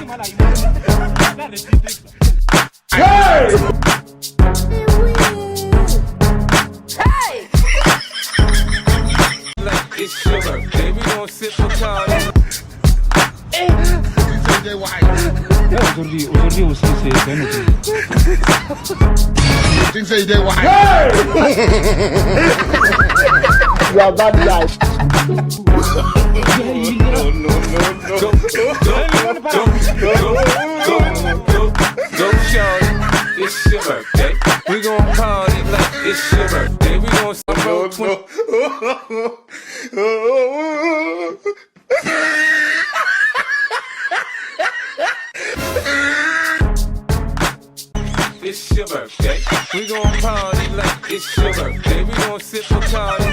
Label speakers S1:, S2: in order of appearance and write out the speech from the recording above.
S1: Hey!
S2: Like it's your birthday, we gon' sip a card.
S3: Aujourd'hui, aussi, c'est un autre.
S1: Things say they white. Hey! You are bad guy.
S2: Go, shorty, it's your birthday. We gon' party like it's your birthday. We gon' It's your birthday. We gon' party like it's your birthday. We gon' sip a card.